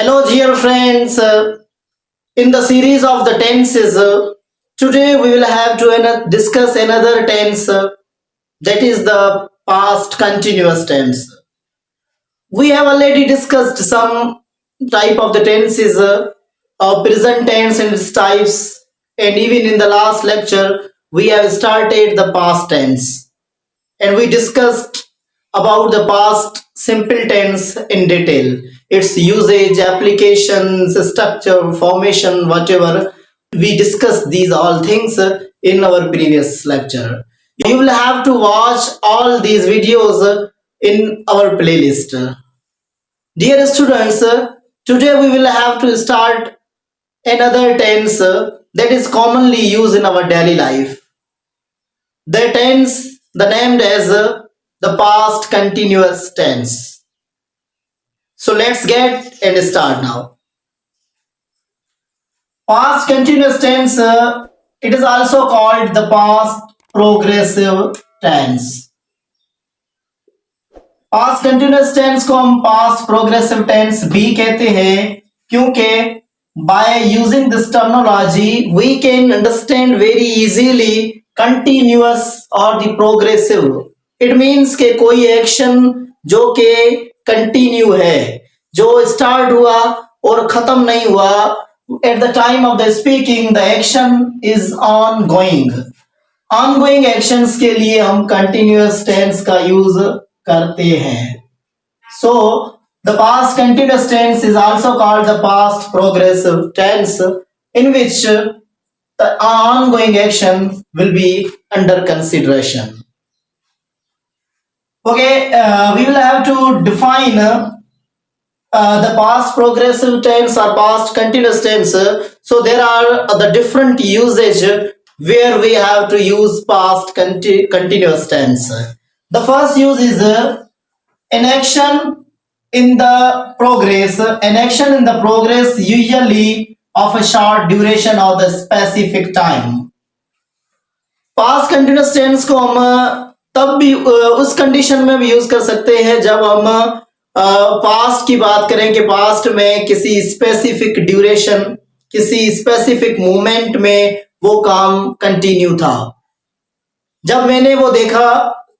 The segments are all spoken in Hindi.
Hello, dear friends. In the series of the tenses, today we will have to discuss another tense that is the past continuous tense. We have already discussed some type of the tenses of present tense and its types, and even in the last lecture, we have started the past tense and we discussed about the past simple tense in detail, its usage, applications, structure, formation, whatever. We discussed these all things in our previous lecture. You will have to watch all these videos in our playlist. Dear students, today we will have to start another tense that is commonly used in our daily life. The tense, the named as the past continuous tense. So let's get and start now. Past continuous tense, it is also called the past progressive tense. Past continuous tense को हम पास्ट प्रोग्रेसिव टेंस भी कहते हैं क्योंकि by using this terminology we can understand very easily continuous और द प्रोग्रेसिव. इट मींस के कोई एक्शन जो के कंटिन्यू है, जो स्टार्ट हुआ और खत्म नहीं हुआ, at the time of the speaking the action is on going. Ongoing actions के लिए हम कंटिन्यूअस टेंस का यूज करते हैं. So the past continuous tense is also called the past progressive tense in which the ongoing action will be under consideration. Okay, we will have to define the past progressive tense or past continuous tense. So there are the different usage where we have to use past continuous tense. The first use is an action in the progress. An action in the progress usually of a short duration or the specific time. Past continuous tense को हम तब भी उस कंडीशन में भी यूज कर सकते हैं जब हम पास्ट की बात करें कि पास्ट में किसी स्पेसिफिक ड्यूरेशन, किसी स्पेसिफिक मोमेंट में वो काम कंटिन्यू था. जब मैंने वो देखा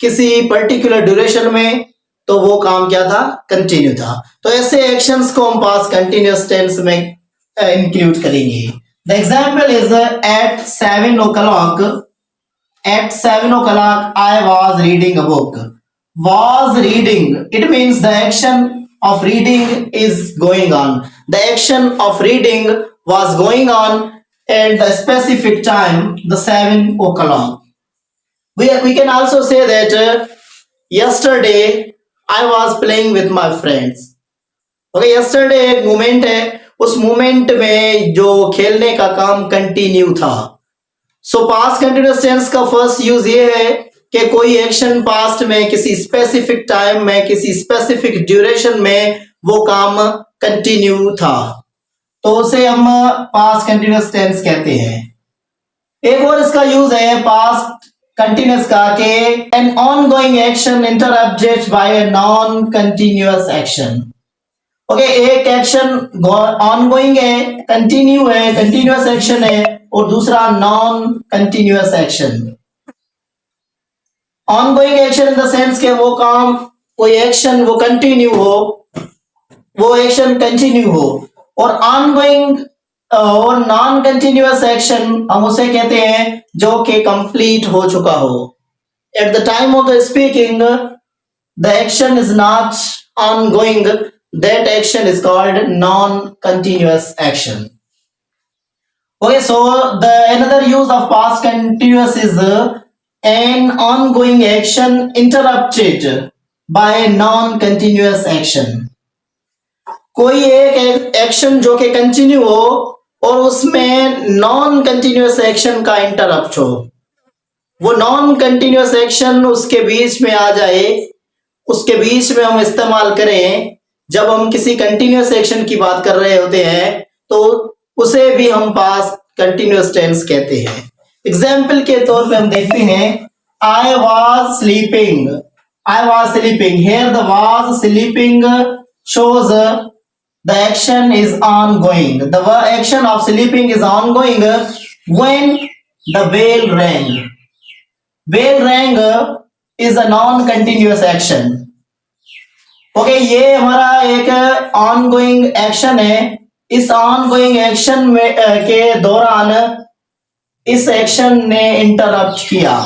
किसी पर्टिकुलर ड्यूरेशन में तो वो काम क्या था, कंटिन्यू था. तो ऐसे एक्शंस को हम पास्ट कंटिन्यूअस टेंस में इंक्लूड करेंगे. The example is at 7 o'clock. At 7 o'clock I was reading a book. Was reading, it means the action of reading is going on. The action of reading was going on at the specific time, the 7 o'clock. We can also say that yesterday I was playing with my friends. Okay, yesterday एक मोमेंट है, उस मोमेंट में जो खेलने का काम कंटिन्यू था. सो पास्ट कंटिन्यूअस टेंस का फर्स्ट यूज ये है कि कोई एक्शन पास्ट में किसी स्पेसिफिक टाइम में किसी स्पेसिफिक ड्यूरेशन में वो काम कंटिन्यू था, तो उसे हम पास्ट कंटिन्यूअस टेंस कहते हैं. एक और इसका यूज है पास्ट कंटिन्यूअस का कि an ongoing action interrupted by a non continuous action. Okay, एक एक्शन ऑनगोइंग है, कंटिन्यू है, कंटिन्यूअस एक्शन है, और दूसरा non continuous action. Ongoing action in the sense के वो काम, कोई एक्शन वो कंटिन्यू हो, वो एक्शन कंटिन्यू हो. और ऑनगोइंग और नॉन कंटिन्यूअस एक्शन हम उसे कहते हैं जो कि कंप्लीट हो चुका हो. Eight the time of the speaking the action is not ongoing, that action is called non-continuous action. Okay, so the another use of past continuous is an ongoing action interrupted by non-continuous action. कोई एक एक्शन जो कि कंटिन्यू हो और उसमें नॉन कंटिन्यूअस एक्शन का इंटरप्ट हो, वो नॉन कंटिन्यूअस एक्शन उसके बीच में आ जाए, उसके बीच में हम इस्तेमाल करें जब हम किसी कंटिन्यूअस एक्शन की बात कर रहे होते हैं, तो उसे भी हम पास्ट कंटिन्यूअस टेंस कहते हैं. एग्जाम्पल के तौर पे हम देखते हैं I was sleeping. I was sleeping. Here the was sleeping shows the action is ongoing. The action of sleeping is ongoing when the bell rang. Bell rang is a non-continuous action. Okay ये हमारा एक ऑनगोइंग एक्शन है. इस ऑनगोइंग एक्शन में के दौरान इस एक्शन ने इंटरप्ट किया.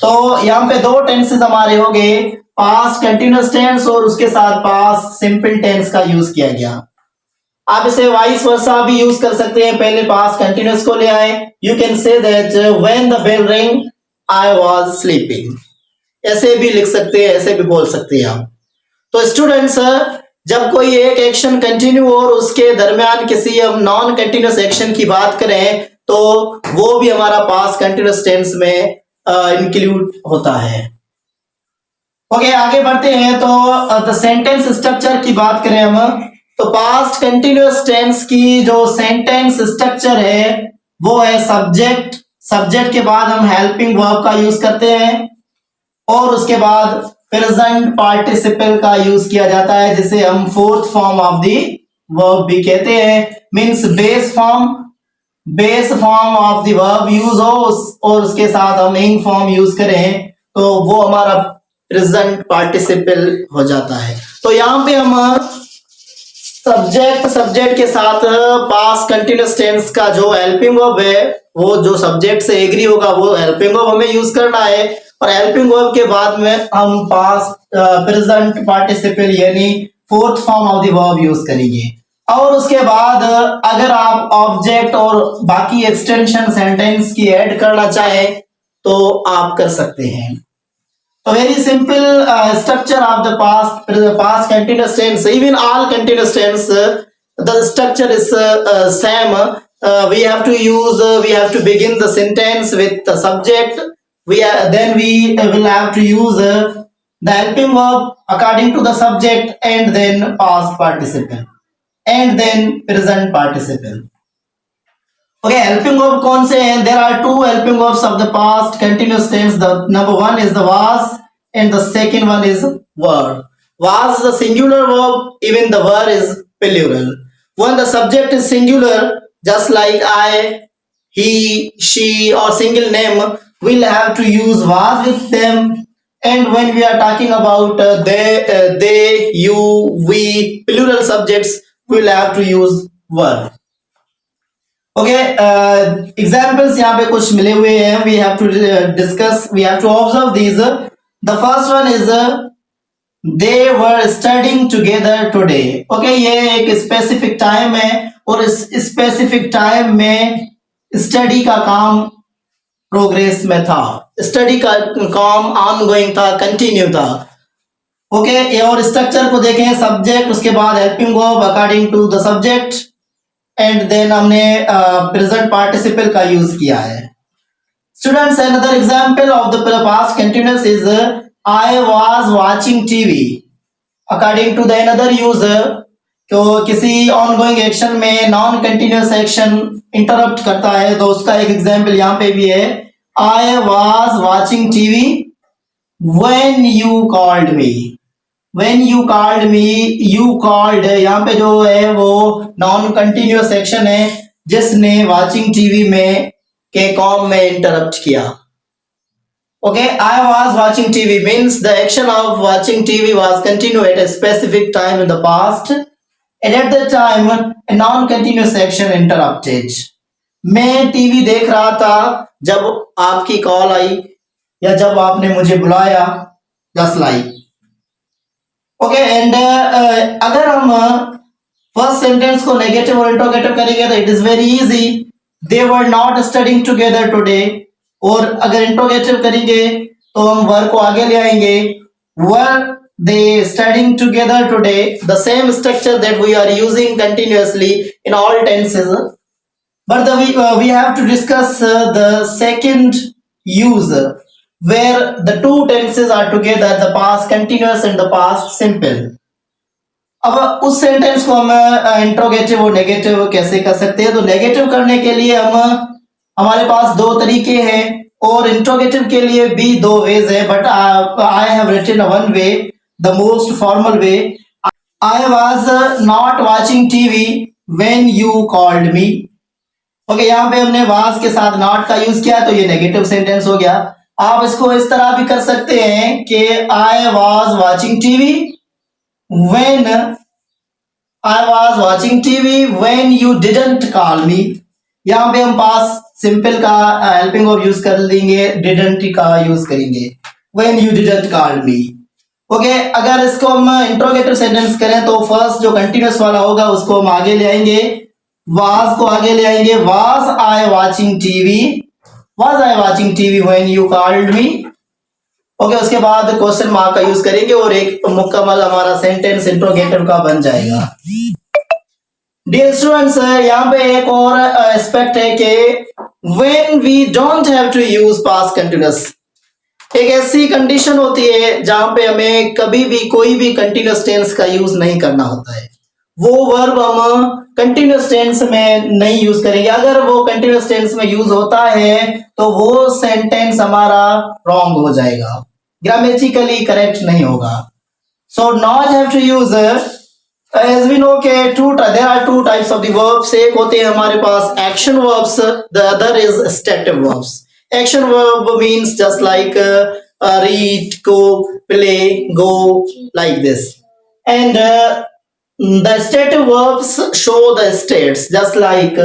तो यहाँ पे दो टेंसेस हमारे हो गए, पास्ट कंटिन्यूअस टेंस और उसके साथ पास्ट सिंपल टेंस का यूज किया गया. आप इसे वाइस वर्सा भी यूज कर सकते हैं. पहले पास्ट कंटिन्यूअस को ले आए. You can say that when the bell ring I was sleeping. ऐसे भी लिख सकते हैं, ऐसे भी बोल सकते हैं आप. तो स्टूडेंट्स, जब कोई एक एक्शन कंटिन्यू और उसके दरमियान किसी हम नॉन कंटिन्यूअस एक्शन की बात करें तो वो भी हमारा पास्ट कंटिन्यूअस टेंस में इंक्लूड होता है. ओके आगे बढ़ते हैं. तो द सेंटेंस स्ट्रक्चर की बात करें हम, तो पास्ट कंटिन्यूअस टेंस की जो सेंटेंस स्ट्रक्चर है वो है सब्जेक्ट. सब्जेक्ट के बाद हम हेल्पिंग वर्ब का यूज करते हैं और उसके बाद प्रेजेंट पार्टिसिपल का यूज किया जाता है, जिसे हम fourth form of the verb भी कहते हैं. Means base form of the verb use हो और उसके साथ हम इंग फॉर्म यूज करें तो वो हमारा प्रेजेंट पार्टिसिपल हो जाता है. तो यहाँ पे हम सब्जेक्ट के साथ पास्ट कंटिन्यूअस टेंस का जो हेल्पिंग वर्ब है वो जो सब्जेक्ट से एग्री होगा वो हेल्पिंग वर्ब हमें यूज करना है. और हेल्पिंग वर्ब के बाद में हम पास्ट प्रेजेंट पार्टिसिपल यानी fourth form of the verb use करेंगे. और उसके बाद अगर आप ऑब्जेक्ट और बाकी एक्सटेंशन सेंटेंस की ऐड करना चाहे तो आप कर सकते हैं. तो very simple structure of the past continuous tense. Even all continuous tense the structure is same. we have to begin the sentence with the subject. Then we will have to use the helping verb according to the subject and then past participle and then present participle. Okay, helping verb कौन से हैं? There are two helping verbs of the past continuous tense. The number one is the was and the second one is were. Was is a singular verb, even the were is plural. When the subject is singular, just like I, he, she or single name, we'll have to use was with them. And when we are talking about they, you, we, plural subjects, we'll have to use were. Okay, examples यहाँ पे कुछ मिले हुए हैं. We have to discuss, we have to observe these. The first one is they were studying together today. Okay, ये एक specific time है और इस specific time में स्टडी का काम प्रोग्रेस में था. स्टडी का काम ऑनगोइंग था, कंटिन्यू था. ओके, और स्ट्रक्चर को देखें. सब्जेक्ट, उसके बाद helping verb according to the subject and then हमने प्रेजेंट पार्टिसिपल का यूज किया है. Students, another example of the past continuous is I was watching TV. According to the another user, तो किसी ऑनगोइंग एक्शन में नॉन कंटिन्यूअस एक्शन इंटरप्ट करता है तो उसका एक एग्जांपल यहाँ पे भी है. आई was watching TV when you called me. When you called me, you called यहाँ पे जो है वो नॉन कंटिन्यूअस एक्शन है जिसने वाचिंग टीवी में के कॉम में इंटरप्ट किया. Okay, I was watching TV means the action of watching TV was continue at a specific time in the past and at that time a non-continuous action interrupted. मैं टीवी देख रहा था जब आपकी कॉल आई या जब आपने मुझे बुलाया, just like. ओके, एंड अगर हम फर्स्ट सेंटेंस को नेगेटिव और इंट्रोगेटिव करेंगे तो it is very easy. They were not studying together today. और अगर इंट्रोगेटिव करेंगे तो हम वर को आगे ले आएंगे. वर they studying together today, the same structure that we are using continuously in all tenses, but we have to discuss the second use where the two tenses are together, the past continuous and the past simple. अब उस सेंटेंस को हम इंट्रोगेटिव और नेगेटिव कैसे कर सकते हैं? तो नेगेटिव करने के लिए हमारे पास दो तरीके हैं और इंट्रोगेटिव के लिए भी दो वेज है, but I have written one way, the most formal way. I was not watching TV when you called me. Okay यहाँ पे हमने was के साथ not का यूज किया तो ये नेगेटिव सेंटेंस हो गया. आप इसको इस तरह भी कर सकते हैं कि I was watching TV when I was watching TV when you didn't call me. यहाँ पे हम पास सिंपल का हेल्पिंग वर्ब यूज कर लेंगे, didn't का यूज करेंगे when you didn't call me. Okay अगर इसको हम इंट्रोगेटिव सेंटेंस करें तो फर्स्ट जो कंटिन्यूस वाला होगा उसको हम आगे ले आएंगे, वाज को आगे ले आएंगे. Was I watching TV, was I watching TV when you called me. Okay उसके बाद क्वेश्चन मार्क का यूज करेंगे और एक मुकम्मल हमारा सेंटेंस इंट्रोगेटिव का बन जाएगा. डियर स्टूडेंट्स यहाँ पे एक और एस्पेक्ट है कि when we don't have to use past continuous, एक ऐसी कंडीशन होती है जहां पे हमें कभी भी कोई भी कंटिन्यूअस टेंस का यूज नहीं करना होता है. वो वर्ब हम कंटिन्यूअस टेंस में नहीं यूज करेंगे. अगर वो कंटिन्यूअस टेंस में यूज होता है तो वो सेंटेंस हमारा रॉन्ग हो जाएगा, ग्रामेटिकली करेक्ट नहीं होगा. So not have to use, as we know के there are two types of the verbs. एक होते हैं हमारे पास action verbs, the other is static verbs. Action verb means just like read, go, play, go, like this. And the stative verbs show the states, just like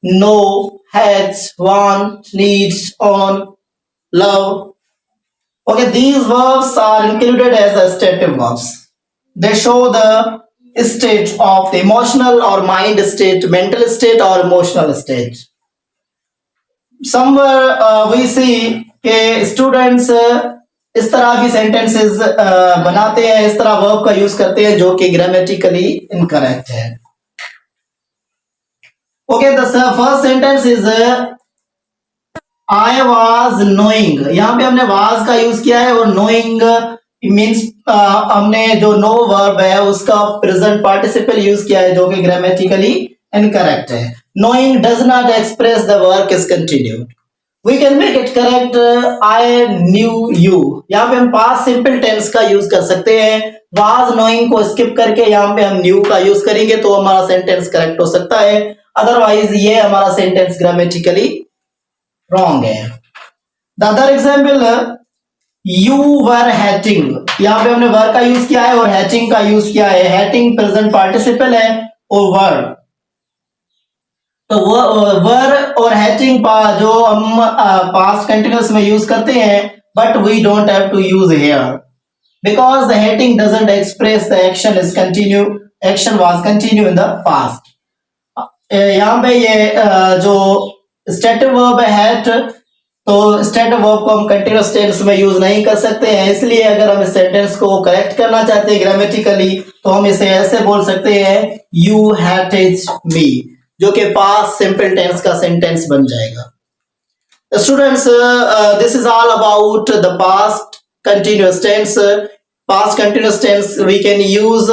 know, has, want, needs, on, love. Okay, these verbs are included as the stative verbs. They show the state of the emotional or mind state, mental state or emotional state. Somewhere we see कि स्टूडेंट्स इस तरह की सेंटेंसेस बनाते हैं, इस तरह वर्ब का यूज करते हैं जो कि ग्रामेटिकली इनकरेक्ट है. Okay the first sentence is I was knowing. यहाँ पे हमने वाज का यूज किया है और नोइंग मींस हमने जो नो वर्ब है उसका प्रेजेंट पार्टिसिपल यूज किया है जो कि ग्रामेटिकली इनकरेक्ट है. Knowing does not express the work is continued. We can make it correct. I knew you. यहाँ पे हम past simple tense का यूज कर सकते हैं. was knowing को स्किप करके यहाँ पे हम knew का यूज करेंगे तो हमारा सेंटेंस करेक्ट हो सकता है. अदरवाइज ये हमारा सेंटेंस ग्रामेटिकली रॉन्ग है. The other example, you were hating. यहाँ पे हमने वर का यूज किया है और हैचिंग का यूज किया है. हैटिंग प्रेजेंट पार्टिसिपल है और वर, तो वर और हैचिंग जो हम पास्ट कंटिन्यूअस में यूज करते हैं, but we don't have to use here because the hating doesn't express the action is continue, action was continue in the past. यहाँ पे ये जो स्टैटिक वर्ब है हैट, तो स्टैटिक वर्ब को हम कंटिन्यूअस टेंस में यूज नहीं कर सकते हैं. इसलिए अगर हम इस सेंटेंस को करेक्ट करना चाहते हैं ग्रामेटिकली तो हम इसे ऐसे बोल सकते हैं यू हैटेड मी, जो कि पास्ट सिंपल टेंस का सेंटेंस बन जाएगा. Students this is all about the past continuous tense. Past continuous tense we can use,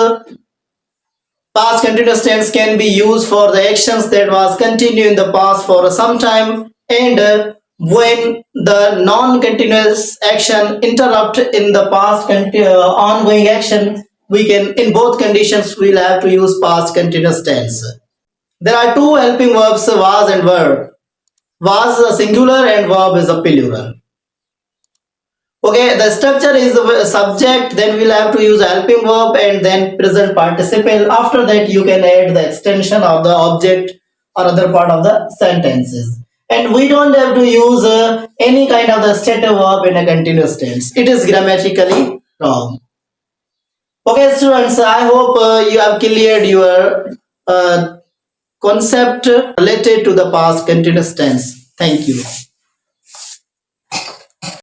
past continuous tense can be used for the actions that was continue in the past for some time, and when the non-continuous action interrupt in the past ongoing action, we can, in both conditions we'll have to use past continuous tense. There are two helping verbs, was and were. Was is a singular and verb is a plural. Okay, the structure is the subject, then we'll have to use helping verb and then present participle. After that you can add the extension of the object or other part of the sentences. And we don't have to use any kind of the stative verb in a continuous tense. It is grammatically wrong. Okay students, I hope you have cleared your concept related to the past continuous tense. Thank you.